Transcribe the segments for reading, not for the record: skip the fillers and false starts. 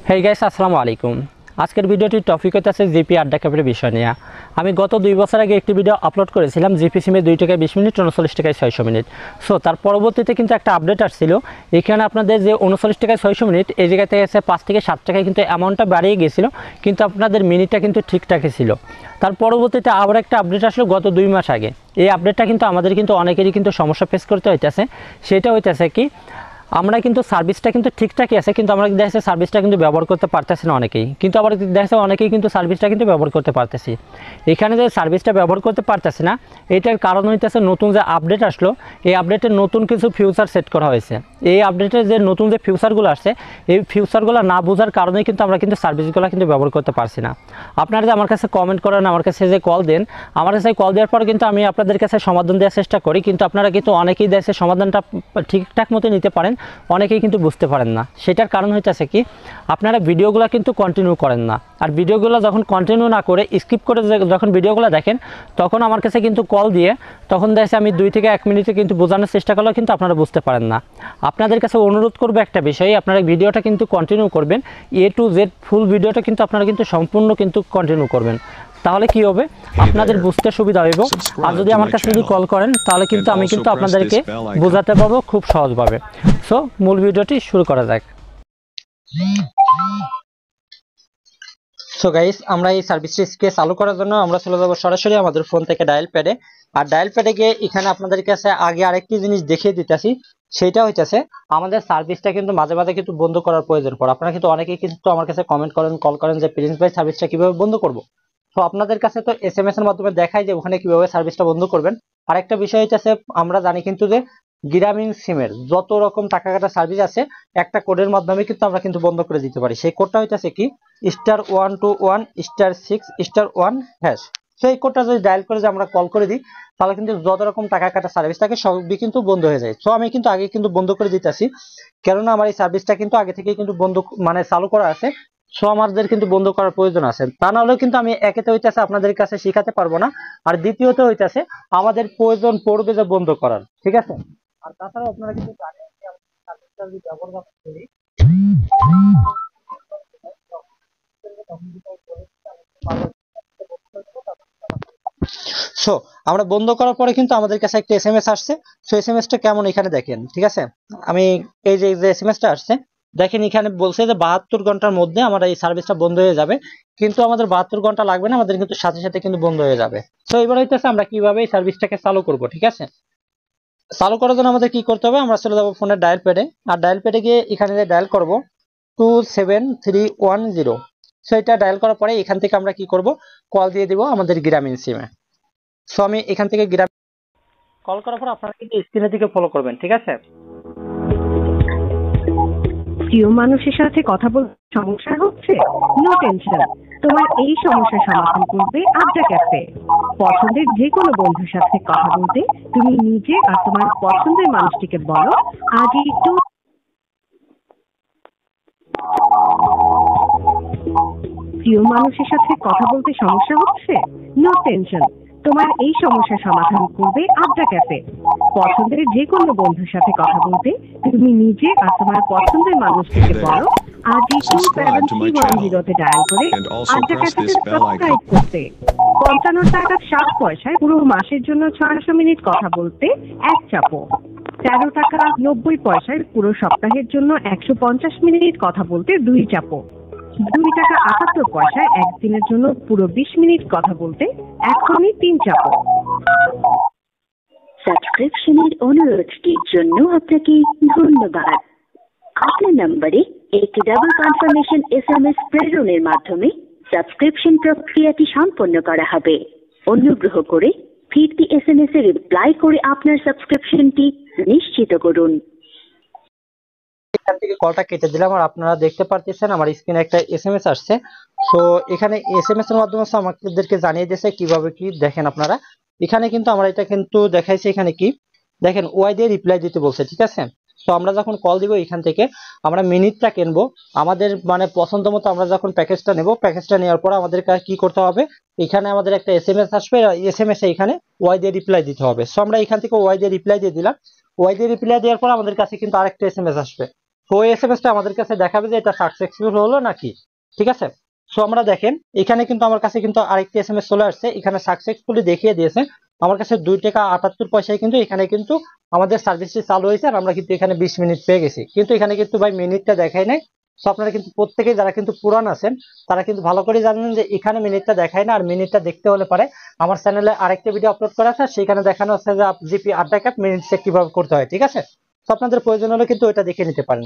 Hey guys, আসসালামু আলাইকুম। আজকের ভিডিওটির টপিক হচ্ছে জিপি আড্ডা ক্যাফের বিষয় নিয়ে। আমি গত 2 বছর আগে একটি ভিডিও আপলোড করেছিলাম জিপি সিমে 2 টাকায় 20 মিনিট, 39 টাকায় 600 মিনিট। সো তার পরবর্তীতে কিন্তু একটা আপডেট আসছিল। এখানে আপনাদের যে 39 টাকায় 600 মিনিট এই জায়গাতে এসে 5 থেকে 7 টাকায় কিন্তু অ্যামাউন্টটা বাড়িয়ে গিয়েছিল, কিন্তু আপনাদের মিনিটটা কিন্তু ঠিকঠাকই ছিল। তার পরবর্তীতে আবার একটা আপডেট আসলো গত 2 মাস আগে। এই আপডেটটা কিন্তু আমাদের কিন্তু অনেকেরই কিন্তু সমস্যা ফেস করতে হইতেছে। সেটা হইতেছে কি, আমরা কিন্তু সার্ভিসটা কিন্তু ঠিকঠাকই আছে, কিন্তু আমরা দেখা যাচ্ছে সার্ভিসটা কিন্তু ব্যবহার করতে পারতেছি না অনেকেই, কিন্তু আবার দেখা যাচ্ছে অনেকেই কিন্তু সার্ভিসটা কিন্তু ব্যবহার করতে পারতেছি। এখানে যে সার্ভিসটা ব্যবহার করতে পারতেছি না, এটার কারণ হইতেছে নতুন যে আপডেট আসলো, এই আপডেটের নতুন কিছু ফিউচার সেট করা হয়েছে। এই আপডেটের যে নতুন যে ফিউচারগুলো আসছে, এই ফিউচারগুলো না বোঝার কারণেই কিন্তু আমরা কিন্তু সার্ভিসগুলো কিন্তু ব্যবহার করতে পারছি না। আপনারা যে আমার কাছে কমেন্ট করেন, আমার কাছে যে কল দেন, আমার কাছে কল দেওয়ার পর কিন্তু আমি আপনাদের কাছে সমাধান দেওয়ার চেষ্টা করি, কিন্তু আপনারা কিন্তু অনেকেই দেশে সমাধানটা ঠিকঠাক মতো নিতে পারেন, অনেকেই কিন্তু বুঝতে পারেন না। সেটার কারণ হইতেছে কি, আপনারা ভিডিওগুলো কিন্তু কন্টিনিউ করেন না। আর ভিডিওগুলো যখন কন্টিনিউ না করে স্কিপ করে যখন ভিডিওগুলো দেখেন, তখন আমার কাছে কিন্তু কল দিয়ে তখন দেখে আমি 2 থেকে 1 মিনিটে কিন্তু বোঝানোর চেষ্টা করলেও কিন্তু আপনারা বুঝতে পারেন না। আপনাদের কাছে অনুরোধ করবো একটা বিষয়, আপনারা ভিডিওটা কিন্তু কন্টিনিউ করবেন, A to Z ফুল ভিডিওটা কিন্তু আপনারা কিন্তু সম্পূর্ণ কিন্তু কন্টিনিউ করবেন। তাহলে কি হবে, আপনাদের বুঝতে সুবিধা হইব। আর যদি আমার কাছে যদি কল করেন, তাহলে কিন্তু আমি কিন্তু আপনাদেরকে বোঝাতে পারবো খুব সহজভাবে। সো মূল ভিডিওটি শুরু করা যাক। সো গাইস, আমরা এই সার্ভিসটিকে চালু করার জন্য আমরা চলে যাব সরাসরি আমাদের ফোন থেকে ডায়াল প্যাডে। আর ডায়াল প্যাডে গিয়ে এখানে আপনাদের কাছে আগে আরেকটি জিনিস দেখিয়ে দিতেছি, সেটা হইতেছে আমাদের সার্ভিসটা কিন্তু মাঝে মাঝে কিন্তু বন্ধ করার প্রয়োজন পড়ে। আপনারা কিন্তু অনেকেই কিন্তু আমার কাছে কমেন্ট করেন, কল করেন যে প্রিন্স ভাই সার্ভিসটা কিভাবে বন্ধ করব। তো আপনাদের কাছে তো SMS এর মাধ্যমে দেখায় যে ওখানে কিভাবে সার্ভিসটা বন্ধ করবেন। আরেকটা বিষয় হইতেছে, আমরা জানি কিন্তু যে গ্রামীণ সিমের যত রকম টাকা কাটা সার্ভিস আছে, একটা কোডের মাধ্যমে কিন্তু আমরা কিন্তু বন্ধ করে দিতে পারি। সেই কোডটা হইতেছে কি, *121*6*1#। তো এই কোডটা যদি ডায়াল করে যে আমরা কল করে দিই, তাহলে কিন্তু যত রকম টাকা কাটা সার্ভিস থাকে সবই কিন্তু বন্ধ হয়ে যায়। তো আমি কিন্তু আগে কিন্তু বন্ধ করে দিতেছি, কেননা আমার এই সার্ভিসটা কিন্তু আগে থেকেই কিন্তু বন্ধ মানে চালু করা আছে। সো আমাদের কিন্তু বন্ধ করার প্রয়োজন আছে, তা না হলে কিন্তু আমি একেতে হইতেছে আপনাদের কাছে শিখাতে পারবো না, আর দ্বিতীয়ত হইতেছে আমাদের প্রয়োজন পড়বে যে বন্ধ করার, ঠিক আছে। আর তাছাড়াও আপনারা কিন্তু জানেন যে আমরা সার্ভিসটা যদি ব্যবহার করি, সো আমরা বন্ধ করার পরে কিন্তু আমাদের কাছে একটা SMS আসছে। সো SMS টা কেমন এখানে দেখেন, ঠিক আছে। আমি এই যে SMS টা আসছে, দেখেন এখানে বলছে যে 72 ঘন্টার মধ্যে আমার এই সার্ভিসটা বন্ধ হয়ে যাবে, কিন্তু আমাদের 72 ঘন্টা লাগবে না, আমাদের কিন্তু সাথে সাথে কিন্তু বন্ধ হয়ে যাবে। সো এবার হইতেছে আমরা কিভাবে এই সার্ভিসটাকে চালু করব, ঠিক আছে। চালু করার জন্য আমাদের কি করতে হবে, আমরা চলে যাবো ফোনের ডায়াল প্যাডে। আর ডায়াল প্যাডে গিয়ে এখানে ডায়াল করব 27310। সো এটা ডায়াল করার পরে এখান থেকে আমরা কি করব, কল দিয়ে দিব আমাদের গ্রামীণ সিমে। সো আমি এখান থেকে কল করার পর আপনারা কিন্তু স্ক্রিনের দিকে ফলো করবেন, ঠিক আছে। প্রিয় মানুষের সাথে কথা বলতে সমস্যা হচ্ছে? নো টেনশন, তোমার এই সমস্যার সমাধান করবে আড্ডা ক্যাফে। পছন্দের যে কোনো বন্ধুর সাথে কথা বলতে তুমি নিজে আর তোমার পছন্দের মানুষটিকে বলো আজই একটু। প্রিয় মানুষের সাথে কথা বলতে সমস্যা হচ্ছে? নো টেনশন, তোমার এই সমস্যার সমাধান করবে আড্ডা ক্যাফে। পছন্দের যে কোনো বন্ধুর সাথে কথা বলতে তুমি নিজে আর তোমার পছন্দের মানুষটিকে বলো আজই 27310 ডায়াল করে আড্ডা ক্যাফেতে সাবস্ক্রাইব করতে। 55 টাকা 7 পয়সায় পুরো মাসের জন্য 600 মিনিট কথা বলতে এক চাপো। 13 টাকা 90 পয়সায় পুরো সপ্তাহের জন্য 150 মিনিট কথা বলতে 2 চাপো। 2 টাকা 78 পয়সায় একদিনের জন্য পুরো 20 মিনিট কথা বলতে এখনই 3 চাপো। সাবস্ক্রিপশনের অনুরোধটির জন্য আপনাকে ধন্যবাদ। আপনার নম্বরে একটি ডাবল কনফার্মেশন SMS প্রেরণের মাধ্যমে সাবস্ক্রিপশন প্রক্রিয়াটি সম্পন্ন করা হবে। অনুগ্রহ করে ফিরতি SMS এ রিপ্লাই করে আপনার সাবস্ক্রিপশনটি নিশ্চিত করুন। এখান থেকে কলটা কেটে দিলাম, আর আপনারা দেখতে পারতেছেন আমার স্ক্রিনে একটা SMS আসছে। সো এখানে SMS এর মাধ্যমে আমাদেরকে জানিয়ে দিয়েছে কিভাবে কি, দেখেন আপনারা এখানে কিন্তু আমরা এটা কিন্তু দেখাইছি, এখানে কি দেখেন ওয়াই দিয়ে রিপ্লাই দিতে বলছে, ঠিক আছে। তো আমরা যখন কল দিব এখান থেকে আমরা মিনিটটা কিনবো আমাদের মানে পছন্দ মতো। আমরা যখন প্যাকেজটা নেব, প্যাকেজটা নেওয়ার পর আমাদের কি করতে হবে, এখানে আমাদের একটা SMS আসবে, SMS এ এখানে ওয়াই দিয়ে রিপ্লাই দিতে হবে। সো আমরা এখান থেকে ওয়াই দিয়ে রিপ্লাই দিয়ে দিলাম। ওয়াই দিয়ে রিপ্লাই দেওয়ার পর আমাদের কাছে কিন্তু আরেকটা SMS আসবে। তো ওই এসএমএসটা আমাদের কাছে দেখাবে যে এটা সাকসেসফুল হলো নাকি, ঠিক আছে। সো আমরা দেখেন এখানে কিন্তু আমার কাছে কিন্তু আরেকটি এসএমএস চলে আসছে, এখানে সাকসেসফুলি দেখিয়ে দিয়েছে আমার কাছে 2 টাকা 78 পয়সায় কিন্তু এখানে কিন্তু আমাদের সার্ভিসটি চালু হয়েছে, আর আমরা কিন্তু এখানে 20 মিনিট পেয়ে গেছি। কিন্তু এখানে কিন্তু ভাই মিনিটটা দেখায় নাই। তো আপনারা কিন্তু প্রত্যেকেই যারা কিন্তু পুরান আছেন তারা কিন্তু ভালো করে জানেন যে এখানে মিনিটটা দেখায় না, আর মিনিটটা দেখতে হলে পারে আমার চ্যানেলে আরেকটা ভিডিও আপলোড করা আছে, সেখানে দেখানো আছে যে জিপি আড্ডা ক্যাপ মিনিট চেক কিভাবে করতে হয়, ঠিক আছে। তো আপনাদের প্রয়োজন হলে কিন্তু ওইটা দেখে নিতে পারেন।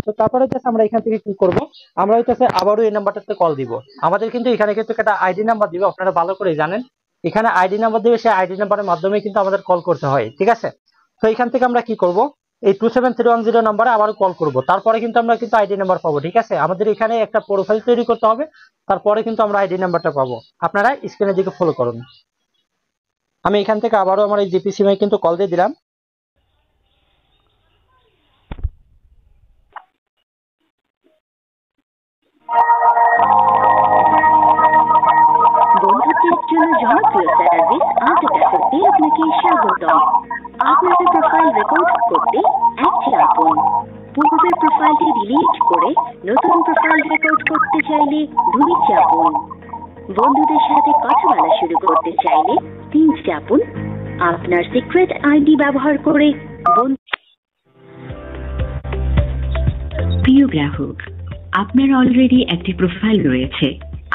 তো তারপরে হচ্ছে আমরা এখান থেকে কি করব, আমরা হচ্ছে আবারও এই নাম্বারটাতে কল দিব। আমাদের কিন্তু এখানে কিন্তু একটা আইডি নাম্বার দিবে, আপনারা ভালো করে জানেন এখানে আইডি নাম্বার দিবে, সেই আইডি নাম্বারের মাধ্যমে কিন্তু আমাদের কল করতে হয়, ঠিক আছে। তো এখান থেকে আমরা কি করব, এই 27310 নাম্বারে আবারও কল করব, তারপরে কিন্তু আমরা কিন্তু আইডি নাম্বার পাবো, ঠিক আছে। আমাদের এখানে একটা প্রোফাইল তৈরি করতে হবে, তারপরে কিন্তু আমরা আইডি নাম্বারটা পাবো। আপনারা স্ক্রিনের দিকে ফলো করুন। আমি এখান থেকে আবারও আমার এই জিপি সিমে কিন্তু কল দিয়ে দিলাম। বন্ধুত্বের জন্য জনপ্রিয় সার্ভিস আড্ডা ক্যাফেতে আপনাকে স্বাগতম। আপনার প্রোফাইল রেকর্ড করতে 1 চাপুন। পূর্বের প্রোফাইলটি ডিলিট করে নতুন প্রোফাইল রেকর্ড করতে চাইলে 2 চাপুন। বন্ধুদের সাথে কথা বলা শুরু করতে চাইলে 3 চাপুন। আপনার সিক্রেট আইডি ব্যবহার করে প্রিয় গ্রাহক, আপনার অলরেডি একটি প্রোফাইল রয়েছে।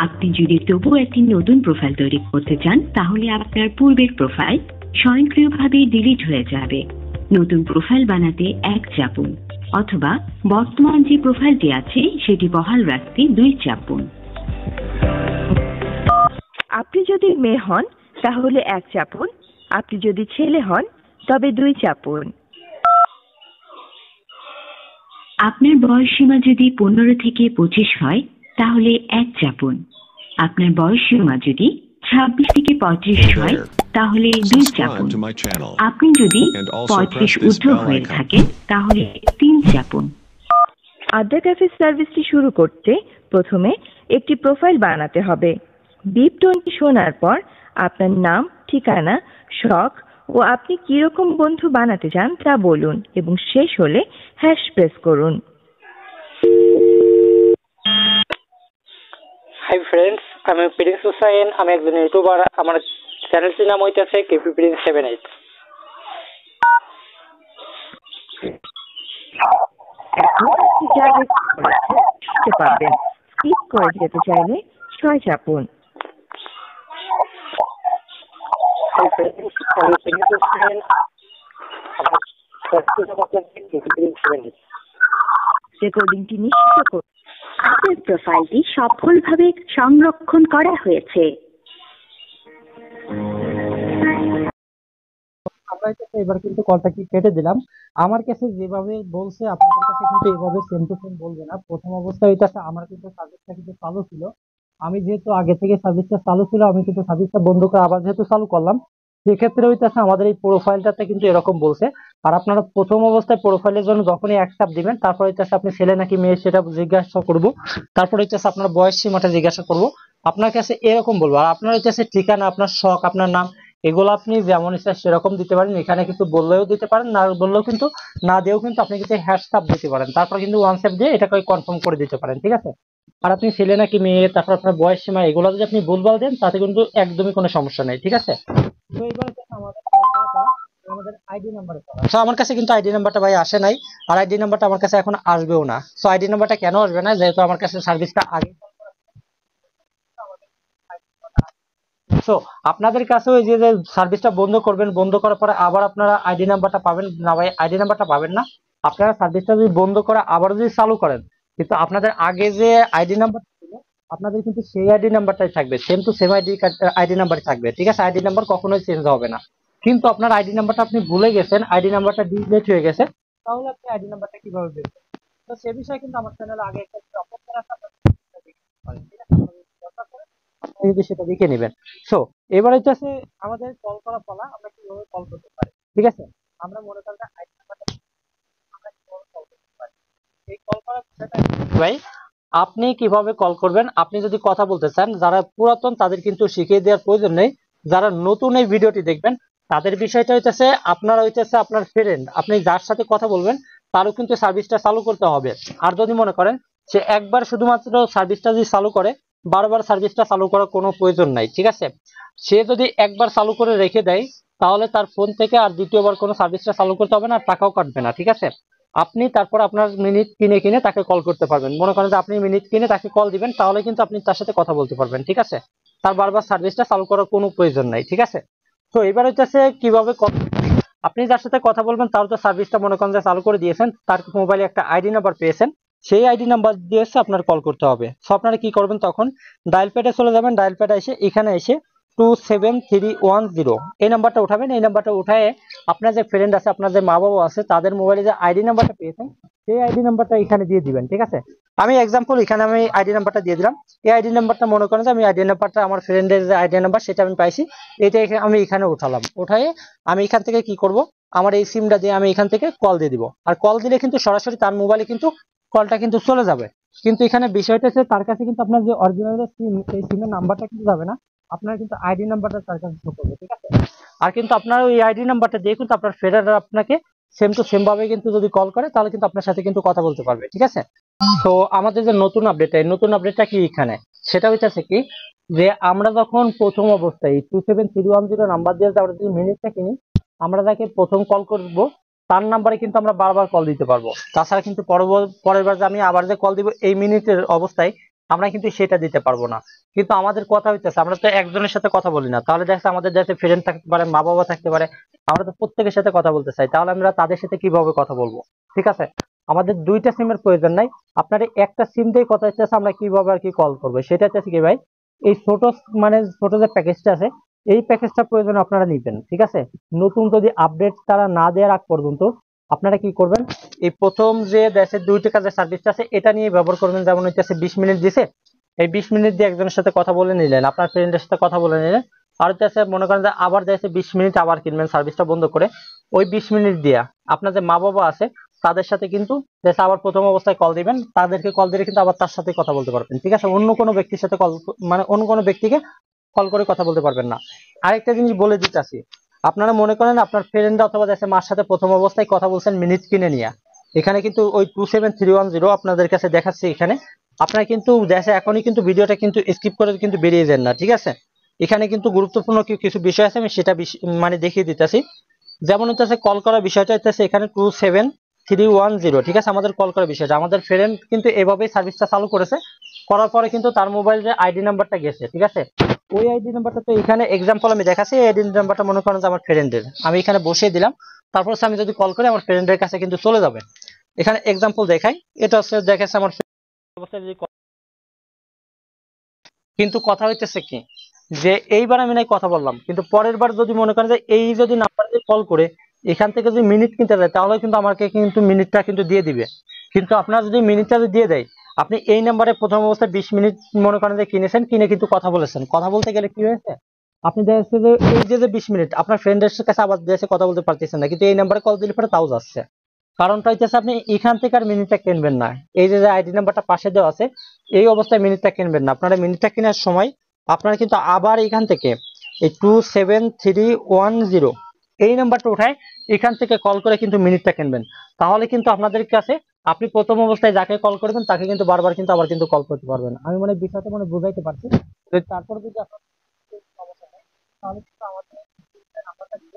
আপনি যদি তবুও একটি নতুন প্রোফাইল তৈরি করতে চান তাহলে আপনার পূর্বের প্রোফাইল স্বয়ংক্রিয়ভাবে ডিলিট হয়ে যাবে। নতুন প্রোফাইল বানাতে 1 চাপুন, অথবা বর্তমান যে প্রোফাইলটি আছে সেটি বহাল রাখতে 2 চাপুন। আপনি যদি মেয়ে হন তাহলে 1 চাপুন, আপনি যদি ছেলে হন তবে 2 চাপুন। আপনার বয়স সীমা যদি 15 থেকে 25 হয় তাহলে 1 চাপুন। আপনার বয়স সীমা যদি 26 থেকে 35 হয় তাহলে 2 চাপুন। আপনি যদি 35 ঊর্ধ্ব হয়ে থাকেন তাহলে 3 চাপুন। আড্ডা ক্যাফে সার্ভিসটি শুরু করতে প্রথমে একটি প্রোফাইল বানাতে হবে। বিপ টোনটি শোনার পর আপনার নাম, ঠিকানা, শখ ও আপনি কিরকম বন্ধু বানাতে চান তা বলুন এবং শেষ হলে হ্যাশ প্রেস করুন। হাই ফ্রেন্ডস, আমি প্রিন্স হুসাইন, আমি একজন ইউটিউবার। আমার চ্যানেলটির নাম হইতেছে কেপি প্রিন্স 78। এখন আপনি যা দেখতে পারবেন, স্কিপ করে যেতে চাইলে 6 চাপুন। হাই ফ্রেন্ডস, আমি প্রিন্স হুসাইন, আমার চ্যানেলটির নাম হচ্ছে কেপি প্রিন্স 78। রেকর্ডিংটি নিশ্চিত করুন আপনার প্রোফাইলটি সফলভাবে সংরক্ষণ করা হয়েছে। আমরা এবার কিন্তু কলটা কি কেটে দিলাম। আমার কাছে যেভাবে বলছে আপনাদের কাছে কিন্তু এভাবে সেম টু সেম বলবে না। প্রথম অবস্থায় এটা আমার কিন্তু সার্ভিসটা কিন্তু চালু ছিল, আমি যেহেতু আগে থেকে সার্ভিসটা চালু ছিল আমি কিন্তু সার্ভিসটা বন্ধ করে আবার যেহেতু চালু করলাম, সেক্ষেত্রে হইতেছে আমাদের এই প্রোফাইলটাতে কিন্তু এরকম বলছে। আর আপনারা প্রথম অবস্থায় প্রোফাইলের জন্য যখনই অ্যাকসেপ্ট দিবেন তারপর হইতেছে আপনি ছেলে নাকি মেয়ে সেটা জিজ্ঞাসা করব, তারপর হইতেছে আপনার বয়স সীমাটা জিজ্ঞাসা করব, আপনার কাছে এরকম বলবো। আর আপনার হইতেছে ঠিকানা, আপনার শখ, আপনার নাম, এগুলো আপনি যেমন ইচ্ছা সেরকম দিতে পারেন। এখানে কিন্তু বললেও দিতে পারেন, না বললেও কিন্তু, না দিয়েও কিন্তু আপনি কিন্তু হ্যাশট্যাগ দিতে পারেন, তারপর কিন্তু ওয়ানস্যাপ দিয়ে এটাকে কনফার্ম করে দিতে পারেন, ঠিক আছে। আর আপনি ছেলে নাকি মেয়ে, তারপর আপনার বয়স সীমা, এগুলো যদি আপনি ভুলভাল দেন তাতে কিন্তু একদমই কোনো সমস্যা নেই, ঠিক আছে। তো এবার হচ্ছে আমাদের আইডি নাম্বারে করা। তো আমার কাছে কিন্তু আইডি নাম্বারটা ভাই আসে নাই, আর আইডি নাম্বারটা আমার কাছে এখন আসবেও না। তো আইডি নাম্বারটা কেন আসবে না, যেহেতু আমার কাছে সার্ভিসটা আগে। সো আপনাদের কাছে ওই যে সার্ভিসটা বন্ধ করবেন, বন্ধ করার পরে আবার আপনারা আইডি নাম্বারটা পাবেন না ভাই, আইডি নাম্বারটা পাবেন না। আপনারা সার্ভিসটা যদি বন্ধ করে আবার যদি চালু করেন, কিন্তু আপনাদের আগে যে আইডি নাম্বার ছিল আপনাদের কিন্তু সেই আইডি নাম্বারটাই থাকবে, same to same ID number থাকবে, ঠিক আছে। আইডি নাম্বার কখনোই চেঞ্জ হবে না। কিন্তু আপনার আইডি নাম্বারটা আপনি ভুলে গেছেন, আইডি নাম্বারটা ডিলিট হয়ে গেছে, তাহলে আপনি আইডি নাম্বারটা কিভাবে বের করবেন? তো সে বিষয়ে কিন্তু আমার চ্যানেলে আগে একটা আপলোড করা আছে, আপনারা দেখতে পারেন, ঠিক আছে। আপনি যদি সেটা দেখে নেবেন। সো এবার হচ্ছে আমাদের কল করা পালা, আমরা কিভাবে কল করতে পারি, ঠিক আছে। আমরা মনে করেন আইডি নাম্বারটা আমরা কিভাবে কল করতে পারি, এই কল করার বিষয়টা ভাই আপনি কিভাবে কল করবেন। আপনি যদি কথা বলতে চান, যারা পুরাতন তাদের কিন্তু শিখিয়ে দেওয়ার প্রয়োজন নেই, যারা নতুন এই ভিডিওটি দেখবেন তাদের বিষয়টা হইতেছে আপনারা হইতেছে আপনার ফ্রেন্ড, আপনি যার সাথে কথা বলবেন তারও কিন্তু সার্ভিসটা চালু করতে হবে। আর যদি মনে করেন সে একবার শুধুমাত্র সার্ভিসটা যদি চালু করে, বারবার সার্ভিসটা চালু করার কোনো প্রয়োজন নাই, ঠিক আছে। সে যদি একবার চালু করে রেখে দেয়, তাহলে তার ফোন থেকে আর দ্বিতীয়বার কোনো সার্ভিসটা চালু করতে হবে না, আর টাকাও কাটবে না, ঠিক আছে। আপনি তারপর আপনার মিনিট কিনে কিনে তাকে কল করতে পারবেন। মনে করেন যে আপনি মিনিট কিনে তাকে কল দিবেন, তাহলে কিন্তু আপনি তার সাথে কথা বলতে পারবেন, ঠিক আছে। তার বারবার সার্ভিসটা চালু করার কোনো প্রয়োজন নাই, ঠিক আছে। তো এবার হচ্ছে কিভাবে আপনি যার সাথে কথা বলবেন তার তো সার্ভিসটা মনে করেন যে চালু করে দিয়েছেন, তার মোবাইলে একটা আইডি নাম্বার পেয়েছেন, সেই আইডি নাম্বার দিয়ে আপনার কল করতে হবে। সো আপনারা কি করবেন, তখন ডায়াল প্যাডে চলে যাবেন, ডায়াল প্যাডে এসে এখানে এসে 27310 এই নাম্বারটা উঠাবেন। এই নাম্বারটা উঠায় আপনার যে ফ্রেন্ড আছে, আপনার যে মা বাবা আছে, তাদের মোবাইলে যে আইডি নাম্বারটা পেয়েছেন সেই আইডি নাম্বারটা এখানে দিয়ে দিবেন, ঠিক আছে। আমি এক্সাম্পল এখানে আমি আইডি নাম্বারটা দিয়ে দিলাম। এই আইডি নাম্বারটা মনে করেন যে আমি আইডি নাম্বারটা আমার ফ্রেন্ডের যে আইডি নাম্বার সেটা আমি পাইছি, এটা আমি এখানে উঠালাম। উঠায় আমি এখান থেকে কি করব, আমার এই সিমটা দিয়ে আমি এখান থেকে কল দিয়ে দিব। আর কল দিলে কিন্তু সরাসরি তার মোবাইলে কিন্তু কলটা কিন্তু চলে যাবে। কিন্তু এখানে বিষয়টা হচ্ছে তার কাছে কিন্তু আপনার যে অরিজিনাল সিম, সেই সিমের নাম্বারটা কিন্তু যাবে না, আপনার কিন্তু আইডি নাম্বারটা তার কাছে শো করবে, ঠিক আছে। আর কিন্তু আপনার ওই আইডি নাম্বারটা দিয়ে কিন্তু আপনার ফ্রেন্ডরা আপনাকে সেম টু সেম ভাবে কিন্তু যদি কল করে, তাহলে কিন্তু আপনার সাথে কিন্তু কথা বলতে পারবে, ঠিক আছে। তো আমাদের যে নতুন আপডেট, এই নতুন আপডেটটা কি এখানে, সেটা হইতেছে কি, যে আমরা যখন প্রথম অবস্থায় 27310 নাম্বার দিয়ে আমরা যদি মিনিটটা কিনি, আমরা যাকে প্রথম কল করব তার নাম্বারে কিন্তু আমরা বারবার কল দিতে পারবো। তাছাড়া কিন্তু পরের বার যে আমি আবার যে কল দিব এই মিনিটের অবস্থায়, আমরা কিন্তু সেটা দিতে পারবো না। কিন্তু আমাদের কথা হইতেছে, আমরা তো একজনের সাথে কথা বলি না, তাহলে দেখছে আমাদের যাতে ফ্রেন্ড থাকতে পারে, মা বাবা থাকতে পারে, আমরা তো প্রত্যেকের সাথে কথা বলতে চাই, তাহলে আমরা তাদের সাথে কিভাবে কথা বলবো, ঠিক আছে। আমাদের দুইটা সিমের প্রয়োজন নাই, আপনার একটা সিম দিয়ে কথা হচ্ছে, আমরা কিভাবে আর কি কল করবো সেটা হচ্ছে কি ভাই, এই ছোট ছোট যে প্যাকেজটা আছে, এই প্যাকেজটা প্রয়োজন আপনারা নিবেন, ঠিক আছে। নতুন যদি আপডেট তারা না দেওয়ার আগ পর্যন্ত আপনারা কি করবেন, এই প্রথম যে দেশের 2 টাকা যে সার্ভিসটা আছে এটা নিয়ে ব্যবহার করবেন। যেমন হচ্ছে 20 মিনিট দিছে, এই 20 মিনিট দিয়ে একজনের সাথে কথা বলে নিলেন, আপনার ফ্রেন্ডের সাথে কথা বলে নিলেন। আর হচ্ছে মনে করেন যে আবার দেশে 20 মিনিট আবার কিনবেন সার্ভিসটা বন্ধ করে, ওই 20 মিনিট দিয়া আপনার যে মা বাবা আছে তাদের সাথে কিন্তু দেশে আবার প্রথম অবস্থায় কল দিবেন, তাদেরকে কল দিলে কিন্তু আবার তার সাথে কথা বলতে পারবেন, ঠিক আছে। অন্য কোনো ব্যক্তির সাথে কল, মানে অন্য কোনো ব্যক্তিকে কল করে কথা বলতে পারবেন না। আরেকটা জিনিস বলে দিতেছি, আপনারা মনে করেন আপনার ফ্রেন্ড অথবা দেশে মার সাথে প্রথম অবস্থায় কথা বলছেন মিনিট কিনে নিয়ে, এখানে কিন্তু ওই 27310 আপনাদের কাছে দেখাচ্ছে এখানে। আপনারা কিন্তু দেশে এখনই কিন্তু ভিডিওটা কিন্তু স্কিপ করে কিন্তু বেরিয়ে যান না, ঠিক আছে। এখানে কিন্তু গুরুত্বপূর্ণ কিছু বিষয় আছে, আমি সেটা মানে দেখিয়ে দিতেছি। যেমন হচ্ছে কল করার বিষয়টা হচ্ছে এখানে 27310, ঠিক আছে। আমাদের কল করার বিষয়টা আমাদের ফ্রেন্ড কিন্তু এভাবেই সার্ভিসটা চালু করেছে, করার পরে কিন্তু তার মোবাইলের আইডি নাম্বারটা গেছে, ঠিক আছে। ওই আইডি নাম্বারটা তো এখানে এক্সাম্পল আমি দেখাচ্ছি, এই আইডি নাম্বারটা মনে করেন যে আমার ফ্রেন্ডের, আমি এখানে বসিয়ে দিলাম। তারপর আমি যদি কল করি আমার ফ্রেন্ডের কাছে কিন্তু চলে যাবে। এখানে এক্সাম্পল দেখাই, এটা হচ্ছে দেখাচ্ছে আমার অবস্থায় যদি কিন্তু কথা হইতেছে কি, যে এইবার আমি নাই কথা বললাম, কিন্তু পরের বার যদি মনে করেন যে এই যদি নাম্বার দিয়ে কল করে এখান থেকে যদি মিনিট কিনতে যায়, তাহলে কিন্তু আমাকে কিন্তু মিনিটটা কিন্তু দিয়ে দিবে। কিন্তু আপনার যদি মিনিটটা যদি দিয়ে দেয়, আপনি এই নাম্বারে প্রথম অবস্থায় 20 মিনিট মনে করেন যে কিনেছেন, কিনে কিন্তু কথা বলেছেন, কথা বলতে গেলে কি হয়েছে, আপনি দেখছে যে এই যে 20 মিনিট আপনার ফ্রেন্ডের কাছে আবার দেশে কথা বলতে পারতেছেন না, কিন্তু এই নাম্বারে কল দিলে পরে তাও যাচ্ছে। কারণটা হচ্ছে আপনি এখান থেকে আর মিনিটটা কিনবেন না, এই যে আইডি নাম্বারটা পাশে দেওয়া আছে এই অবস্থায় মিনিটটা কিনবেন না। আপনারা মিনিটটা কেনার সময় আপনারা কিন্তু আবার এখান থেকে এই 27310 এই নাম্বারটা উঠায় এখান থেকে কল করে কিন্তু মিনিটটা কিনবেন। তাহলে কিন্তু আপনাদের কাছে আপনি প্রথম অবস্থায় যাকে কল করবেন তাকে কিন্তু বারবার কিন্তু আবার কিন্তু কল করতে পারবেন। আমি মনে হয় বিষয়টা বুঝাইতে পারছি। তারপর যদি আপনার সমস্যা হয় তাহলে কিন্তু আমাদের নাম্বারটা দিব,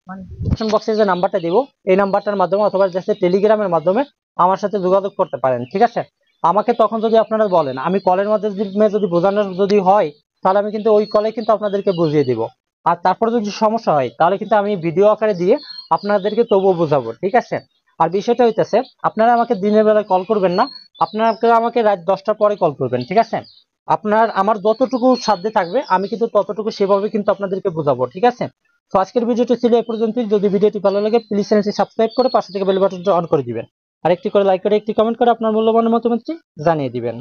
মানে ডিসক্রিপশন বক্সে যে নাম্বারটা দিব এই নাম্বারটার মাধ্যমে অথবা জাস্ট টেলিগ্রামের মাধ্যমে আমার সাথে যোগাযোগ করতে পারেন, ঠিক আছে। আমাকে তখন যদি আপনারা বলেন, আমি কলের মাধ্যমে যদি বোঝানোর যদি হয়, তাহলে আমি কিন্তু ওই কলে কিন্তু আপনাদেরকে বুঝিয়ে দিব। আর তারপরে যদি সমস্যা হয় তাহলে কিন্তু আমি ভিডিও আকারে দিয়ে আপনাদেরকে তবুও বোঝাবো, ঠিক আছে। আর বিষয়টা হইতেছে আপনারা আমাকে দিনের বেলায় কল করবেন না, আপনারা আমাকে রাত 10টার পরে কল করবেন, ঠিক আছে। আমার যতটুকু সাধ্যে থাকবে আমি কিন্তু ততটুকু সেভাবে কিন্তু আপনাদেরকে বোঝাবো, ঠিক আছে। তো আজকের ভিডিওটি ছিল এই পর্যন্তই। যদি ভিডিওটি ভালো লাগে প্লিজ চ্যানেলটি সাবস্ক্রাইব করে পাশে থেকে বেল বাটনটা অন করে দিবেন, আর একটি করে লাইক করে একটি কমেন্ট করে আপনার মূল্যবান মতামতটি জানিয়ে দিবেন।